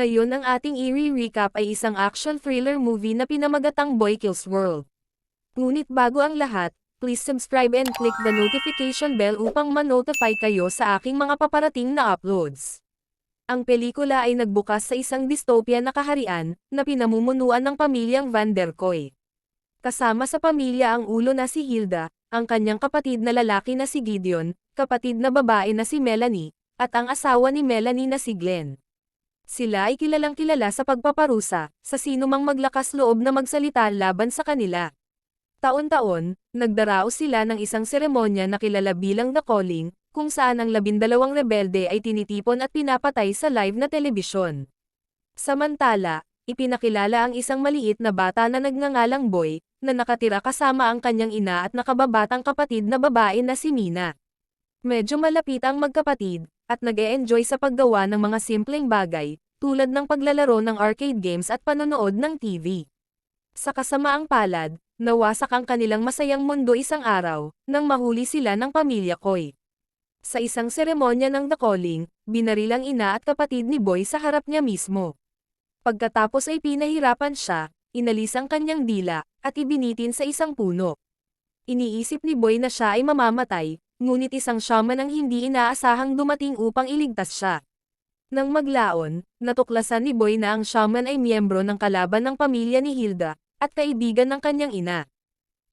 Ngayon ang ating i-recap ay isang action thriller movie na pinamagatang Boy Kills World. Ngunit bago ang lahat, please subscribe and click the notification bell upang ma-notify kayo sa aking mga paparating na uploads. Ang pelikula ay nagbukas sa isang dystopian na kaharian, na pinamumunuan ng pamilyang Van der Koy. Kasama sa pamilya ang ulo na si Hilda, ang kanyang kapatid na lalaki na si Gideon, kapatid na babae na si Melanie, at ang asawa ni Melanie na si Glenn. Sila ay kilalang kilala sa pagpaparusa, sa sinumang maglakas loob na magsalita laban sa kanila. Taon-taon, nagdaraos sila ng isang seremonya na kilala bilang The Calling, kung saan ang 12 rebelde ay tinitipon at pinapatay sa live na telebisyon. Samantala, ipinakilala ang isang maliit na bata na nagngangalang Boy, na nakatira kasama ang kanyang ina at nakababatang kapatid na babae na si Mina. Medyo malapit ang magkapatid, at nag-e-enjoy sa paggawa ng mga simpleng bagay, tulad ng paglalaro ng arcade games at panonood ng TV. Sa kasamaang palad, nawasak ang kanilang masayang mundo isang araw, nang mahuli sila ng pamilya Koy. Sa isang seremonya ng The Calling, binaril ang ina at kapatid ni Boy sa harap niya mismo. Pagkatapos ay pinahirapan siya, inalis ang kanyang dila, at ibinitin sa isang puno. Iniisip ni Boy na siya ay mamamatay, ngunit isang shaman ang hindi inaasahang dumating upang iligtas siya. Nang maglaon, natuklasan ni Boy na ang shaman ay miyembro ng kalaban ng pamilya ni Hilda, at kaibigan ng kanyang ina.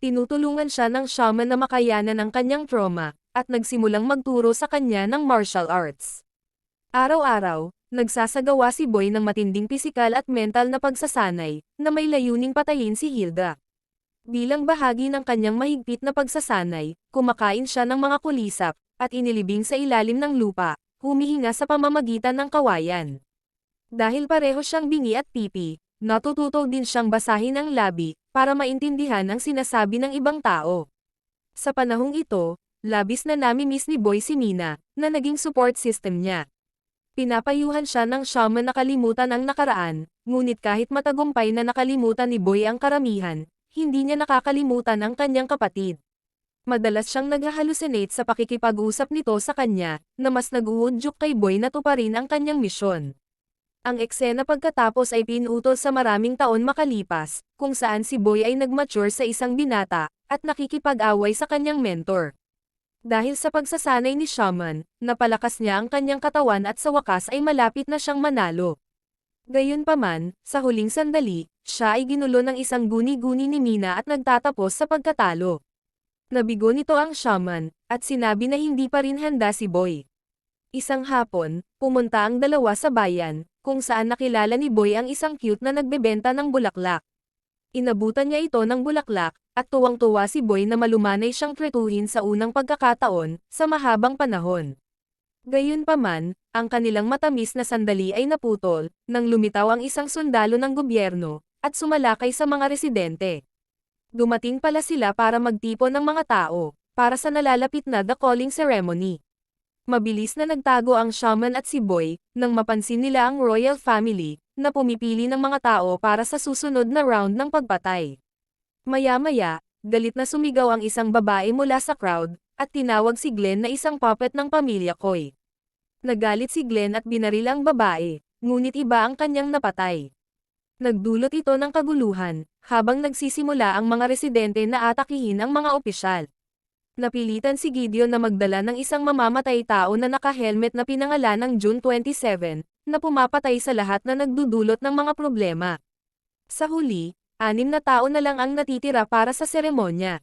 Tinutulungan siya ng shaman na makayanan ang kanyang trauma, at nagsimulang magturo sa kanya ng martial arts. Araw-araw, nagsasagawa si Boy ng matinding pisikal at mental na pagsasanay, na may layuning patayin si Hilda. Bilang bahagi ng kanyang mahigpit na pagsasanay, kumakain siya ng mga kulisap, at inilibing sa ilalim ng lupa, humihinga sa pamamagitan ng kawayan. Dahil pareho siyang bingi at pipi, natututo din siyang basahin ang labi, para maintindihan ang sinasabi ng ibang tao. Sa panahong ito, labis na nami-miss ni Boy si Mina, na naging support system niya. Pinapayuhan siya ng shaman na kalimutan ang nakaraan, ngunit kahit matagumpay na nakalimutan ni Boy ang karamihan, hindi niya nakakalimutan ang kanyang kapatid. Madalas siyang naghahalusinate sa pakikipag-usap nito sa kanya, na mas nag-uudyok kay Boy na tuparin ang kanyang misyon. Ang eksena pagkatapos ay pinutol sa maraming taon makalipas, kung saan si Boy ay nag-mature sa isang binata, at nakikipag-away sa kanyang mentor. Dahil sa pagsasanay ni shaman, napalakas niya ang kanyang katawan at sa wakas ay malapit na siyang manalo. Gayunpaman, sa huling sandali, siya ay ginulo ng isang guni-guni ni Mina at nagtatapos sa pagkatalo. Nabigo nito ang shaman, at sinabi na hindi pa rin handa si Boy. Isang hapon, pumunta ang dalawa sa bayan, kung saan nakilala ni Boy ang isang cute na nagbebenta ng bulaklak. Inabutan niya ito ng bulaklak, at tuwang-tuwa si Boy na malumanay siyang tretuhin sa unang pagkakataon, sa mahabang panahon. Gayunpaman, ang kanilang matamis na sandali ay naputol, nang lumitaw ang isang sundalo ng gobyerno, at sumalakay sa mga residente. Dumating pala sila para magtipon ng mga tao, para sa nalalapit na The Calling ceremony. Mabilis na nagtago ang shaman at si Boy, nang mapansin nila ang royal family, na pumipili ng mga tao para sa susunod na round ng pagpatay. Maya-maya, galit na sumigaw ang isang babae mula sa crowd, at tinawag si Glenn na isang puppet ng pamilya Koy. Nagalit si Glenn at binaril ang babae, ngunit iba ang kanyang napatay. Nagdulot ito ng kaguluhan, habang nagsisimula ang mga residente na atakihin ang mga opisyal. Napilitan si Gideon na magdala ng isang mamamatay tao na naka-helmet na pinangalan ng June 27, na pumapatay sa lahat na nagdudulot ng mga problema. Sa huli, 6 na tao na lang ang natitira para sa seremonya.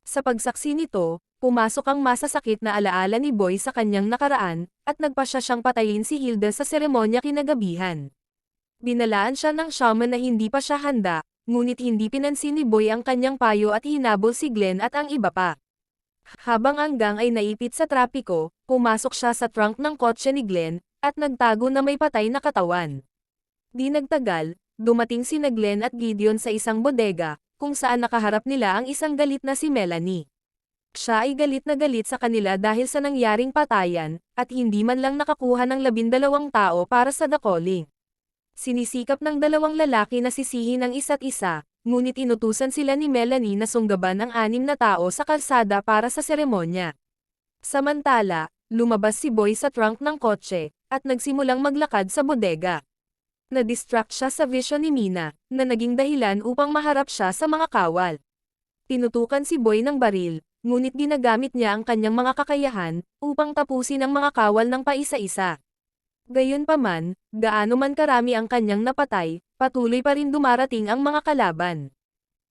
Sa pagsaksi nito, pumasok ang masasakit na alaala ni Boy sa kanyang nakaraan, at nagpasya siyang patayin si Hilda sa seremonya kinagabihan. Binalaan siya ng shaman na hindi pa siya handa, ngunit hindi pinansin ni Boy ang kanyang payo at hinabol si Glenn at ang iba pa. Habang ang gang ay naipit sa trapiko, pumasok siya sa trunk ng kotse ni Glenn, at nagtago na may patay na katawan. Di nagtagal, dumating sina Glenn at Gideon sa isang bodega, kung saan nakaharap nila ang isang galit na si Melanie. Siya ay galit na galit sa kanila dahil sa nangyaring patayan, at hindi man lang nakakuha ng 12 tao para sa The Calling. Sinisikap ng dalawang lalaki na sisihin ang isa't isa, ngunit inutusan sila ni Melanie na sunggaban ang 6 na tao sa kalsada para sa seremonya. Samantala, lumabas si Boy sa trunk ng kotse, at nagsimulang maglakad sa bodega. Na-distract siya sa vision ni Mina, na naging dahilan upang maharap siya sa mga kawal. Tinutukan si Boy ng baril, ngunit ginagamit niya ang kanyang mga kakayahan upang tapusin ang mga kawal ng paisa-isa. Gayunpaman, gaano man karami ang kanyang napatay, patuloy pa rin dumarating ang mga kalaban.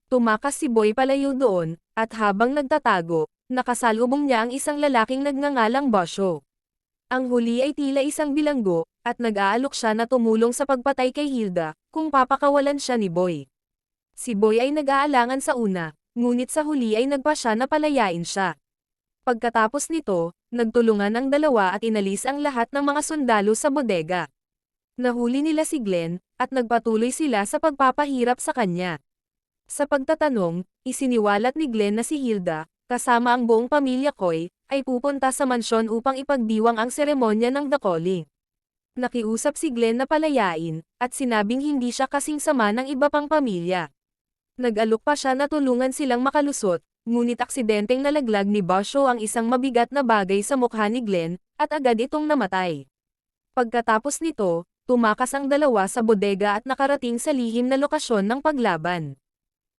Tumakas si Boy palayo doon, at habang nagtatago, nakasalubong niya ang isang lalaking nagngangalang Basho. Ang huli ay tila isang bilanggo, at nag-aalok siya na tumulong sa pagpatay kay Hilda, kung papakawalan siya ni Boy. Si Boy ay nag-aalangan sa una, ngunit sa huli ay nagpa siya na palayain siya. Pagkatapos nito, nagtulungan ang dalawa at inalis ang lahat ng mga sundalo sa bodega. Nahuli nila si Glenn, at nagpatuloy sila sa pagpapahirap sa kanya. Sa pagtatanong, isiniwalat ni Glenn na si Hilda, kasama ang buong pamilya Coy, ay pupunta sa mansyon upang ipagdiwang ang seremonya ng The Calling. Nakiusap si Glenn na palayain, at sinabing hindi siya kasing sama ng iba pang pamilya. Nag-alok pa siya na tulungan silang makalusot, ngunit aksidenteng nalaglag ni Basho ang isang mabigat na bagay sa mukha ni Glenn, at agad itong namatay. Pagkatapos nito, tumakas ang dalawa sa bodega at nakarating sa lihim na lokasyon ng paglaban.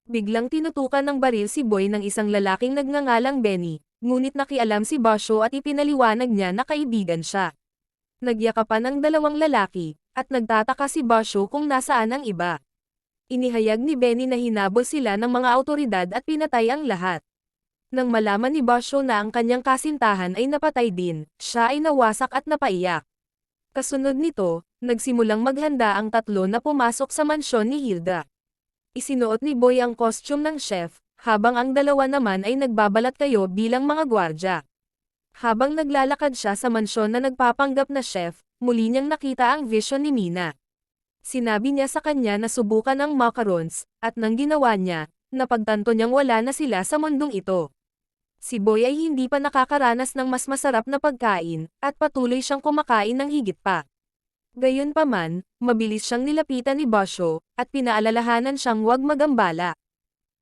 Biglang tinutukan ng baril si Boy ng isang lalaking nagngangalang Benny, ngunit nakialam si Basho at ipinaliwanag niya na kaibigan siya. Nagyakapan ang dalawang lalaki, at nagtataka si Basho kung nasaan ang iba. Inihayag ni Benny na hinabol sila ng mga awtoridad at pinatay ang lahat. Nang malaman ni Basho na ang kanyang kasintahan ay napatay din, siya ay nawasak at napaiyak. Kasunod nito, nagsimulang maghanda ang tatlo na pumasok sa mansyon ni Hilda. Isinuot ni Boy ang costume ng chef, habang ang dalawa naman ay nagbabalat kayo bilang mga gwardya. Habang naglalakad siya sa mansyon na nagpapanggap na chef, muli niyang nakita ang vision ni Mina. Sinabi niya sa kanya na subukan ang macarons, at nang ginawa niya, napagtanto niyang wala na sila sa mundong ito. Si Boy ay hindi pa nakakaranas ng mas masarap na pagkain, at patuloy siyang kumakain ng higit pa. Gayunpaman, mabilis siyang nilapitan ni Basho, at pinaalalahanan siyang huwag magambala.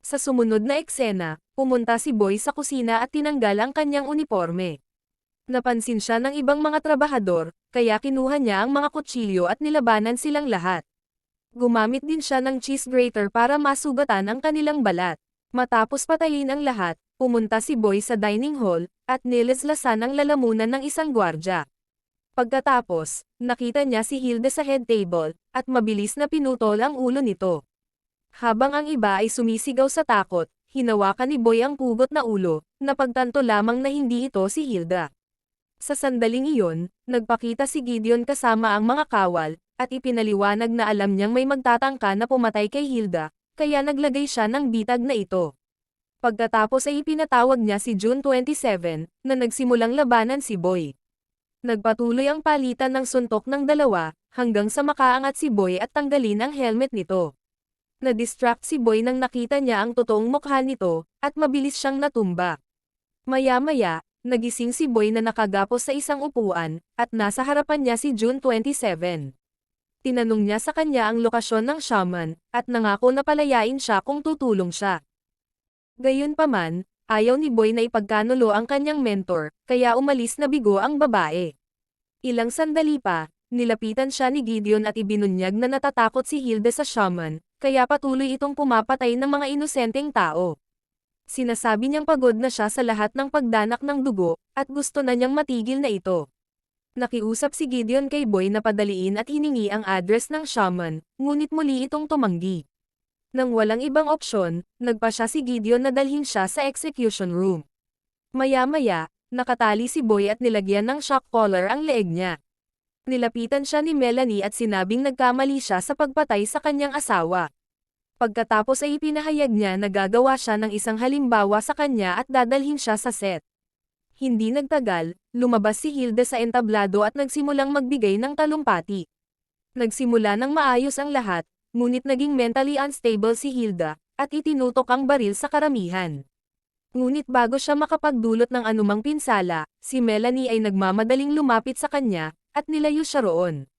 Sa sumunod na eksena, pumunta si Boy sa kusina at tinanggal ang kanyang uniforme. Napansin siya ng ibang mga trabahador, kaya kinuha niya ang mga kutsilyo at nilabanan silang lahat. Gumamit din siya ng cheese grater para masugatan ang kanilang balat. Matapos patayin ang lahat, pumunta si Boy sa dining hall, at nileslasan ang lalamunan ng isang gwardya. Pagkatapos, nakita niya si Hilda sa head table, at mabilis na pinutol ang ulo nito. Habang ang iba ay sumisigaw sa takot, hinawakan ni Boy ang pugot na ulo, napagtanto lamang na hindi ito si Hilda. Sa sandaling iyon, nagpakita si Gideon kasama ang mga kawal, at ipinaliwanag na alam niyang may magtatangka na pumatay kay Hilda, kaya naglagay siya ng bitag na ito. Pagkatapos ay ipinatawag niya si June 27, na nagsimulang labanan si Boy. Nagpatuloy ang palitan ng suntok ng dalawa, hanggang sa makaangat si Boy at tanggalin ang helmet nito. Na-distract si Boy nang nakita niya ang totoong mukha nito, at mabilis siyang natumba. Maya-maya, nagising si Boy na nakagapos sa isang upuan, at nasa harapan niya si June 27. Tinanong niya sa kanya ang lokasyon ng shaman, at nangako na palayain siya kung tutulong siya. Gayunpaman, ayaw ni Boy na ipagkanulo ang kanyang mentor, kaya umalis na bigo ang babae. Ilang sandali pa, nilapitan siya ni Gideon at ibinunyag na natatakot si Hilda sa shaman, kaya patuloy itong pumapatay ng mga inosenteng tao. Sinasabi niyang pagod na siya sa lahat ng pagdanak ng dugo, at gusto na niyang matigil na ito. Nakiusap si Gideon kay Boy na padaliin at hiningi ang address ng shaman, ngunit muli itong tumanggi. Nang walang ibang opsyon, nagpa siya si Gideon na dalhin siya sa execution room. Maya-maya, nakatali si Boy at nilagyan ng shock collar ang leeg niya. Nilapitan siya ni Melanie at sinabing nagkamali siya sa pagpatay sa kanyang asawa. Pagkatapos ay ipinahayag niya na gagawa siya ng isang halimbawa sa kanya at dadalhin siya sa set. Hindi nagtagal, lumabas si Hilda sa entablado at nagsimulang magbigay ng talumpati. Nagsimula ng maayos ang lahat, ngunit naging mentally unstable si Hilda, at itinutok ang baril sa karamihan. Ngunit bago siya makapagdulot ng anumang pinsala, si Melanie ay nagmamadaling lumapit sa kanya, at nilayo siya roon.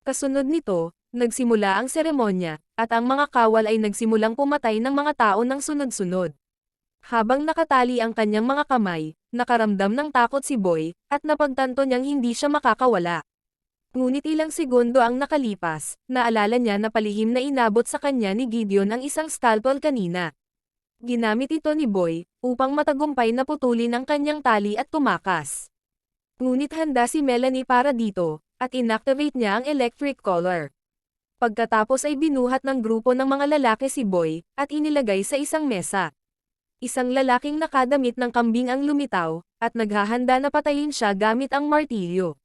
Kasunod nito, nagsimula ang seremonya, at ang mga kawal ay nagsimulang pumatay ng mga tao ng sunod-sunod. Habang nakatali ang kanyang mga kamay, nakaramdam ng takot si Boy, at napagtanto niyang hindi siya makakawala. Ngunit ilang segundo ang nakalipas, naalala niya na palihim na inabot sa kanya ni Gideon ang isang scalpel kanina. Ginamit ito ni Boy, upang matagumpay na putulin ang kanyang tali at tumakas. Ngunit handa si Melanie para dito, at inactivate niya ang electric collar. Pagkatapos ay binuhat ng grupo ng mga lalaki si Boy, at inilagay sa isang mesa. Isang lalaking nakadamit ng kambing ang lumitaw, at naghahanda na patayin siya gamit ang martilyo.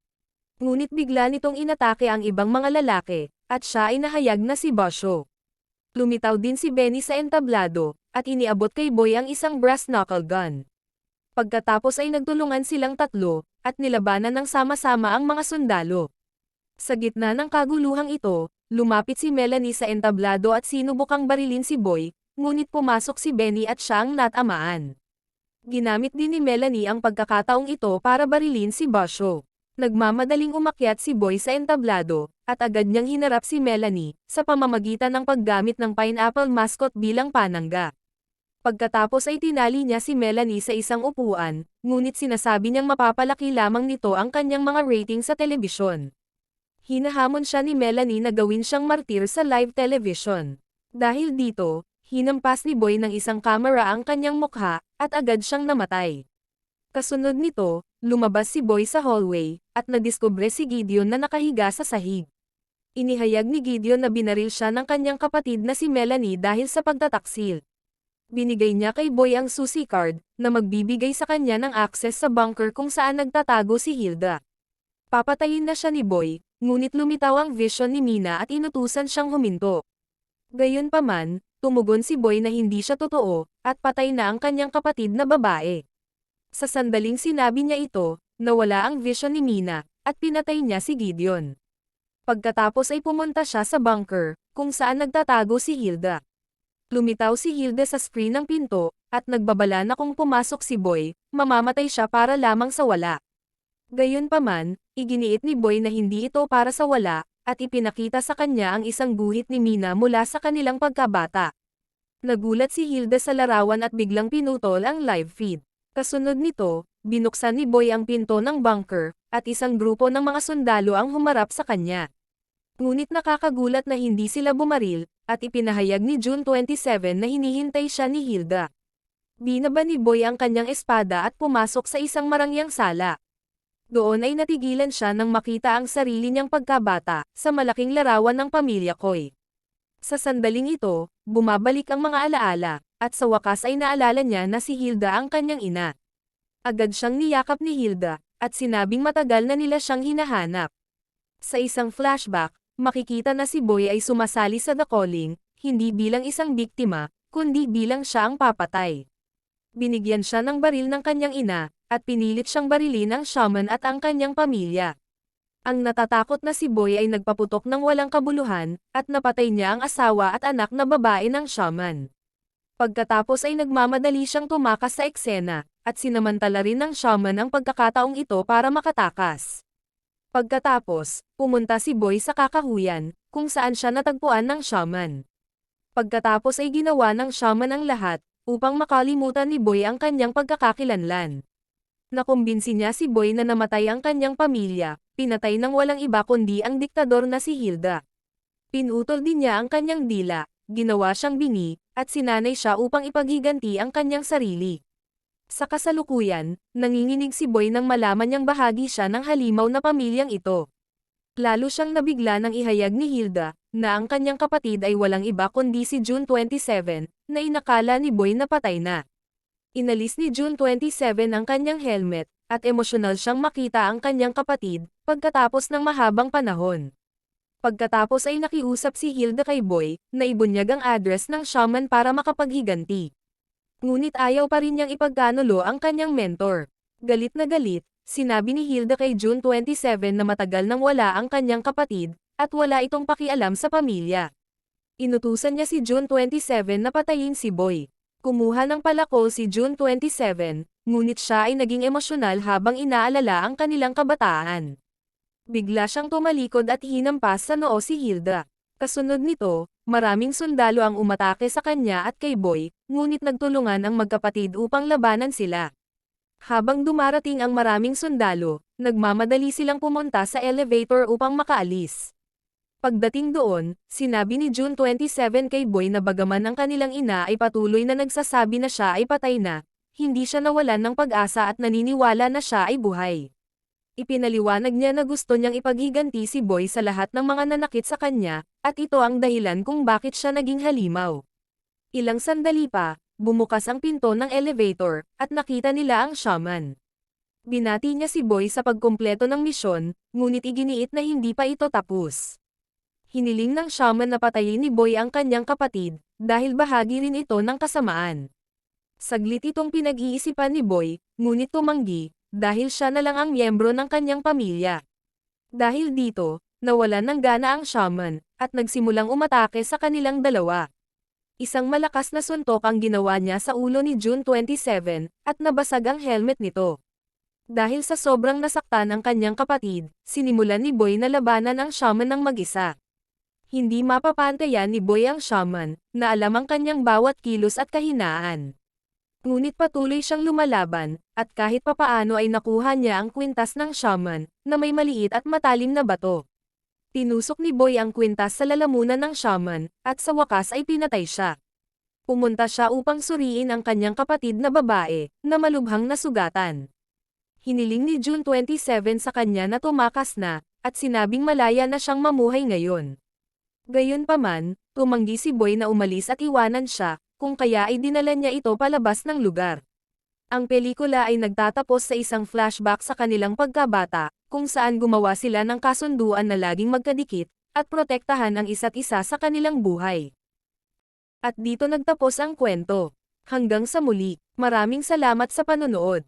Ngunit bigla nitong inatake ang ibang mga lalaki, at siya ay nahayag na si Basho. Lumitaw din si Benny sa entablado, at iniabot kay Boy ang isang brass knuckle gun. Pagkatapos ay nagtulungan silang tatlo, at nilabanan ng sama-sama ang mga sundalo. Sa gitna ng kaguluhang ito, lumapit si Melanie sa entablado at sinubukang barilin si Boy, ngunit pumasok si Benny at siya ang natamaan. Ginamit din ni Melanie ang pagkakataong ito para barilin si Basho. Nagmamadaling umakyat si Boy sa entablado, at agad niyang hinarap si Melanie, sa pamamagitan ng paggamit ng pineapple mascot bilang panangga. Pagkatapos ay tinali niya si Melanie sa isang upuan, ngunit sinasabi niyang mapapalaki lamang nito ang kanyang mga rating sa telebisyon. Hinahamon siya ni Melanie na gawin siyang martir sa live television. Dahil dito, hinampas ni Boy ng isang kamera ang kanyang mukha, at agad siyang namatay. Kasunod nito, lumabas si Boy sa hallway, at nadiskubre si Gideon na nakahiga sa sahig. Inihayag ni Gideon na binaril siya ng kanyang kapatid na si Melanie dahil sa pagtataksil. Binigay niya kay Boy ang susi card, na magbibigay sa kanya ng access sa bunker kung saan nagtatago si Hilda. Papatayin na siya ni Boy, ngunit lumitaw ang vision ni Mina at inutusan siyang huminto. Gayunpaman, tumugon si Boy na hindi siya totoo, at patay na ang kanyang kapatid na babae. Sa sandaling sinabi niya ito, nawala ang vision ni Mina, at pinatay niya si Gideon. Pagkatapos ay pumunta siya sa bunker, kung saan nagtatago si Hilda. Lumitaw si Hilda sa screen ng pinto, at nagbabala na kung pumasok si Boy, mamamatay siya para lamang sa wala. Gayunpaman, iginiit ni Boy na hindi ito para sa wala, at ipinakita sa kanya ang isang guhit ni Mina mula sa kanilang pagkabata. Nagulat si Hilda sa larawan at biglang pinutol ang live feed. Kasunod nito, binuksan ni Boy ang pinto ng bunker, at isang grupo ng mga sundalo ang humarap sa kanya. Ngunit nakakagulat na hindi sila bumaril, at ipinahayag ni June 27 na hinihintay siya ni Hilda. Binaba ni Boy ang kanyang espada at pumasok sa isang marangyang sala. Doon ay natigilan siya nang makita ang sarili niyang pagkabata, sa malaking larawan ng pamilya Koy. Sa sandaling ito, bumabalik ang mga alaala, at sa wakas ay naalala niya na si Hilda ang kanyang ina. Agad siyang niyakap ni Hilda, at sinabing matagal na nila siyang hinahanap. Sa isang flashback, makikita na si Boy ay sumasali sa The Calling, hindi bilang isang biktima, kundi bilang siya ang papatay. Binigyan siya ng baril ng kanyang ina, at pinilit siyang barilin ang shaman at ang kanyang pamilya. Ang natatakot na si Boy ay nagpaputok ng walang kabuluhan, at napatay niya ang asawa at anak na babae ng shaman. Pagkatapos ay nagmamadali siyang tumakas sa eksena, at sinamantala rin ng shaman ang pagkakataong ito para makatakas. Pagkatapos, pumunta si Boy sa kakahuyan, kung saan siya natagpuan ng shaman. Pagkatapos ay ginawa ng shaman ang lahat, upang makalimutan ni Boy ang kanyang pagkakakilanlan. Nakumbinsi niya si Boy na namatay ang kanyang pamilya, pinatay ng walang iba kundi ang diktador na si Hilda. Pinutol din niya ang kanyang dila, ginawa siyang bingi, at sinanay siya upang ipaghiganti ang kanyang sarili. Sa kasalukuyan, nanginginig si Boy nang malaman niyang bahagi siya ng halimaw na pamilyang ito. Lalo siyang nabigla nang ihayag ni Hilda, na ang kanyang kapatid ay walang iba kundi si June 27, na inakala ni Boy na patay na. Inalis ni June 27 ang kanyang helmet, at emosyonal siyang makita ang kanyang kapatid, pagkatapos ng mahabang panahon. Pagkatapos ay nakiusap si Hilda kay Boy, na ibunyag ang address ng shaman para makapaghiganti. Ngunit ayaw pa rin niyang ipagkanulo ang kanyang mentor. Galit na galit, sinabi ni Hilda kay June 27 na matagal nang wala ang kanyang kapatid, at wala itong pakialam sa pamilya. Inutusan niya si June 27 na patayin si Boy. Kumuha ng palakol si June 27, ngunit siya ay naging emosyonal habang inaalala ang kanilang kabataan. Bigla siyang tumalikod at hinampas sa noo si Hilda. Kasunod nito, maraming sundalo ang umatake sa kanya at kay Boy, ngunit nagtulungan ang magkapatid upang labanan sila. Habang dumarating ang maraming sundalo, nagmamadali silang pumunta sa elevator upang makaalis. Pagdating doon, sinabi ni June 27 kay Boy na bagaman ang kanilang ina ay patuloy na nagsasabi na siya ay patay na, hindi siya nawalan ng pag-asa at naniniwala na siya ay buhay. Ipinaliwanag niya na gusto niyang ipaghiganti si Boy sa lahat ng mga nanakit sa kanya, at ito ang dahilan kung bakit siya naging halimaw. Ilang sandali pa, bumukas ang pinto ng elevator, at nakita nila ang shaman. Binati niya si Boy sa pagkumpleto ng misyon, ngunit iginiit na hindi pa ito tapos. Hiniling ng shaman na patayin ni Boy ang kanyang kapatid, dahil bahagi rin ito ng kasamaan. Saglit itong pinag-iisipan ni Boy, ngunit tumanggi, dahil siya na lang ang miyembro ng kanyang pamilya. Dahil dito, nawalan ng gana ang shaman, at nagsimulang umatake sa kanilang dalawa. Isang malakas na suntok ang ginawa niya sa ulo ni June 27, at nabasag ang helmet nito. Dahil sa sobrang nasaktan ang kanyang kapatid, sinimulan ni Boy na labanan ang shaman ng mag-isa. Hindi mapapantayan ni Boy ang shaman, na alam ang kanyang bawat kilos at kahinaan. Ngunit patuloy siyang lumalaban, at kahit papaano ay nakuha niya ang kwintas ng shaman, na may maliit at matalim na bato. Tinusok ni Boy ang kwintas sa lalamunan ng shaman, at sa wakas ay pinatay siya. Pumunta siya upang suriin ang kanyang kapatid na babae, na malubhang nasugatan. Hiniling ni June 27 sa kanya na tumakas na, at sinabing malaya na siyang mamuhay ngayon. Gayunpaman, tumanggi si Boy na umalis at iwanan siya, kung kaya ay dinala niya ito palabas ng lugar. Ang pelikula ay nagtatapos sa isang flashback sa kanilang pagkabata, kung saan gumawa sila ng kasunduan na laging magkadikit, at protektahan ang isa't isa sa kanilang buhay. At dito nagtapos ang kwento. Hanggang sa muli, maraming salamat sa panonood.